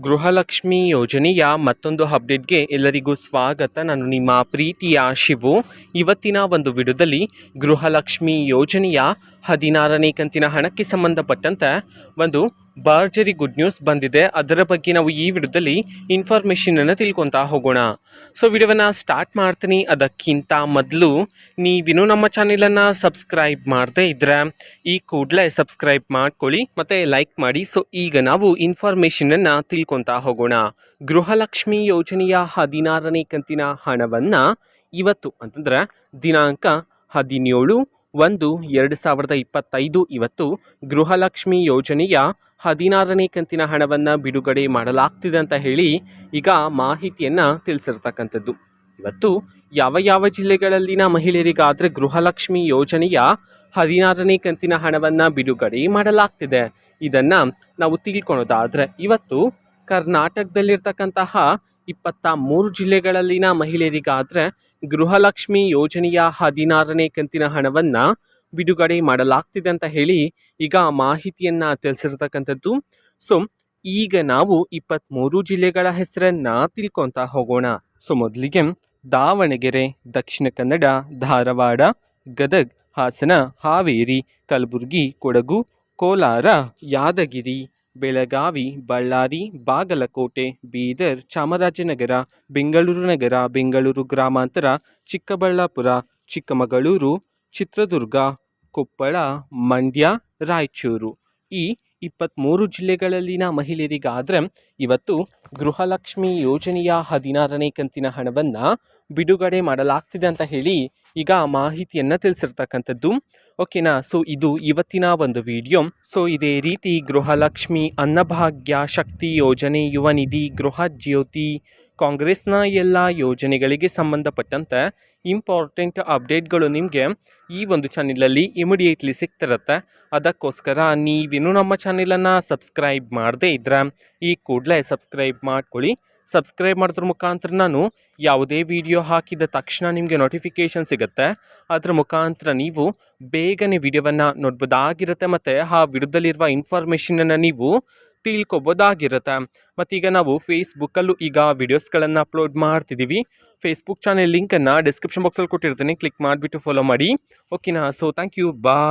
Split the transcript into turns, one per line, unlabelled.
ಗೃಹಲಕ್ಷ್ಮಿ ಯೋಜನೆಯ ಮತ್ತೊಂದು ಅಪ್ಡೇಟ್ಗೆ ಎಲ್ಲರಿಗೂ ಸ್ವಾಗತ. ನಾನು ನಿಮ್ಮ ಪ್ರೀತಿಯ ಶಿವು. ಇವತ್ತಿನ ಒಂದು ವಿಡಿಯೋದಲ್ಲಿ ಗೃಹಲಕ್ಷ್ಮಿ ಯೋಜನೆಯ 16ನೇ ಕಂತಿನ ಹಣಕ್ಕೆ ಸಂಬಂಧಪಟ್ಟಂತೆ ಒಂದು ಭರ್ಜರಿ ಗುಡ್ ನ್ಯೂಸ್ ಬಂದಿದೆ. ಅದರ ಬಗ್ಗೆ ನಾವು ಈ ವಿಡಿಯೋದಲ್ಲಿ ಇನ್ಫಾರ್ಮೇಷನನ್ನು ತಿಳ್ಕೊತಾ ಹೋಗೋಣ. ಸೊ ವಿಡಿಯೋವನ್ನು ಸ್ಟಾರ್ಟ್ ಮಾಡ್ತೀನಿ. ಅದಕ್ಕಿಂತ ಮೊದಲು ನೀವಿನ್ನೂ ನಮ್ಮ ಚಾನೆಲನ್ನು ಸಬ್ಸ್ಕ್ರೈಬ್ ಮಾಡದೇ ಇದ್ದರೆ ಈ ಕೂಡಲೇ ಸಬ್ಸ್ಕ್ರೈಬ್ ಮಾಡ್ಕೊಳ್ಳಿ ಮತ್ತು ಲೈಕ್ ಮಾಡಿ. ಸೊ ಈಗ ನಾವು ಇನ್ಫಾರ್ಮೇಷನನ್ನು ತಿಳ್ಕೊತಾ ಹೋಗೋಣ. ಗೃಹಲಕ್ಷ್ಮಿ ಯೋಜನೆಯ 16ನೇ ಕಂತಿನ ಹಣವನ್ನು ಇವತ್ತು ಅಂತಂದರೆ ದಿನಾಂಕ 17/1/2025 ಇವತ್ತು ಗೃಹಲಕ್ಷ್ಮಿ ಯೋಜನೆಯ 16ನೇ ಕಂತಿನ ಹಣವನ್ನು ಬಿಡುಗಡೆ ಮಾಡಲಾಗ್ತಿದೆ ಅಂತ ಹೇಳಿ ಈಗ ಮಾಹಿತಿಯನ್ನು ತಿಳಿಸಿರ್ತಕ್ಕಂಥದ್ದು. ಇವತ್ತು ಯಾವ ಯಾವ ಜಿಲ್ಲೆಗಳಲ್ಲಿನ ಮಹಿಳೆಯರಿಗಾದರೆ ಗೃಹಲಕ್ಷ್ಮಿ ಯೋಜನೆಯ 16ನೇ ಕಂತಿನ ಹಣವನ್ನು ಬಿಡುಗಡೆ ಮಾಡಲಾಗ್ತಿದೆ ಇದನ್ನು ನಾವು ತಿಳ್ಕೊಳೋದಾದರೆ, ಇವತ್ತು ಕರ್ನಾಟಕದಲ್ಲಿರ್ತಕ್ಕಂತಹ 23 ಜಿಲ್ಲೆಗಳಲ್ಲಿನ ಮಹಿಳೆಯರಿಗಾದರೆ ಗೃಹಲಕ್ಷ್ಮಿ ಯೋಜನೆಯ 16ನೇ ಕಂತಿನ ಹಣವನ್ನು ಬಿಡುಗಡೆ ಮಾಡಲಾಗ್ತಿದೆ ಅಂತ ಹೇಳಿ ಈಗ ಮಾಹಿತಿಯನ್ನು ತಿಳಿಸಿರ್ತಕ್ಕಂಥದ್ದು. ಸೊ ಈಗ ನಾವು 23 ಜಿಲ್ಲೆಗಳ ಹೆಸರನ್ನು ತಿಳ್ಕೊತಾ ಹೋಗೋಣ. ಸೊ ಮೊದಲಿಗೆ ದಾವಣಗೆರೆ, ದಕ್ಷಿಣ ಕನ್ನಡ, ಧಾರವಾಡ, ಗದಗ, ಹಾಸನ, ಹಾವೇರಿ, ಕಲಬುರಗಿ, ಕೊಡಗು, ಕೋಲಾರ, ಯಾದಗಿರಿ, ಬೆಳಗಾವಿ, ಬಳ್ಳಾರಿ, ಬಾಗಲಕೋಟೆ, ಬೀದರ್, ಚಾಮರಾಜನಗರ, ಬೆಂಗಳೂರು ನಗರ, ಬೆಂಗಳೂರು ಗ್ರಾಮಾಂತರ, ಚಿಕ್ಕಬಳ್ಳಾಪುರ, ಚಿಕ್ಕಮಗಳೂರು, ಚಿತ್ರದುರ್ಗ, ಕೊಪ್ಪಳ, ಮಂಡ್ಯ, ರಾಯಚೂರು ಈ 23 ಜಿಲ್ಲೆಗಳಲ್ಲಿನ ಮಹಿಳೆಯರಿಗಾದರೆ ಇವತ್ತು ಗೃಹಲಕ್ಷ್ಮಿ ಯೋಜನೆಯ 16ನೇ ಕಂತಿನ ಹಣವನ್ನು ಬಿಡುಗಡೆ ಮಾಡಲಾಗ್ತಿದೆ ಅಂತ ಹೇಳಿ ಈಗ ಮಾಹಿತಿಯನ್ನು ತಿಳಿಸಿರ್ತಕ್ಕಂಥದ್ದು. ಓಕೆನಾ. ಸೊ ಇದು ಇವತ್ತಿನ ಒಂದು ವಿಡಿಯೋ. ಸೊ ಇದೇ ರೀತಿ ಗೃಹಲಕ್ಷ್ಮಿ, ಅನ್ನಭಾಗ್ಯ, ಶಕ್ತಿ ಯೋಜನೆ, ಯುವ ನಿಧಿ, ಗೃಹ ಜ್ಯೋತಿ, ಕಾಂಗ್ರೆಸ್ನ ಎಲ್ಲ ಯೋಜನೆಗಳಿಗೆ ಸಂಬಂಧಪಟ್ಟಂತೆ ಇಂಪಾರ್ಟೆಂಟ್ ಅಪ್ಡೇಟ್ಗಳು ನಿಮಗೆ ಈ ಒಂದು ಚಾನೆಲಲ್ಲಿ ಇಮಿಡಿಯೇಟ್ಲಿ ಸಿಗ್ತಿರುತ್ತೆ. ಅದಕ್ಕೋಸ್ಕರ ನೀವಿನ್ನೂ ನಮ್ಮ ಚಾನೆಲನ್ನು ಸಬ್ಸ್ಕ್ರೈಬ್ ಮಾಡದೇ ಇದ್ದರೆ ಈ ಕೂಡಲೇ ಸಬ್ಸ್ಕ್ರೈಬ್ ಮಾಡ್ಕೊಳ್ಳಿ. ಸಬ್ಸ್ಕ್ರೈಬ್ ಮಾಡೋದ್ರ ಮುಖಾಂತರ ನಾನು ಯಾವುದೇ ವಿಡಿಯೋ ಹಾಕಿದ ತಕ್ಷಣ ನಿಮಗೆ ನೋಟಿಫಿಕೇಷನ್ ಸಿಗುತ್ತೆ. ಅದರ ಮುಖಾಂತರ ನೀವು ಬೇಗನೆ ವಿಡಿಯೋವನ್ನು ನೋಡ್ಬೋದಾಗಿರುತ್ತೆ ಮತ್ತು ಆ ವಿಡಿಯೋದಲ್ಲಿರುವ ಇನ್ಫಾರ್ಮೇಷನನ್ನು ನೀವು ತಿಳ್ಕೊಬೋದಾಗಿರುತ್ತೆ. ಮತ್ತೀಗ ನಾವು ಫೇಸ್ಬುಕ್ಕಲ್ಲೂ ಈಗ ವಿಡಿಯೋಸ್ಗಳನ್ನು ಅಪ್ಲೋಡ್ ಮಾಡ್ತಿದ್ದೀವಿ. ಫೇಸ್ಬುಕ್ ಚಾನೆಲ್ ಲಿಂಕನ್ನು ಡಿಸ್ಕ್ರಿಪ್ಷನ್ ಬಾಕ್ಸಲ್ಲಿ ಕೊಟ್ಟಿರ್ತೀನಿ, ಕ್ಲಿಕ್ ಮಾಡಿಬಿಟ್ಟು ಫಾಲೋ ಮಾಡಿ. ಓಕೆನಾ. So thank you, bye.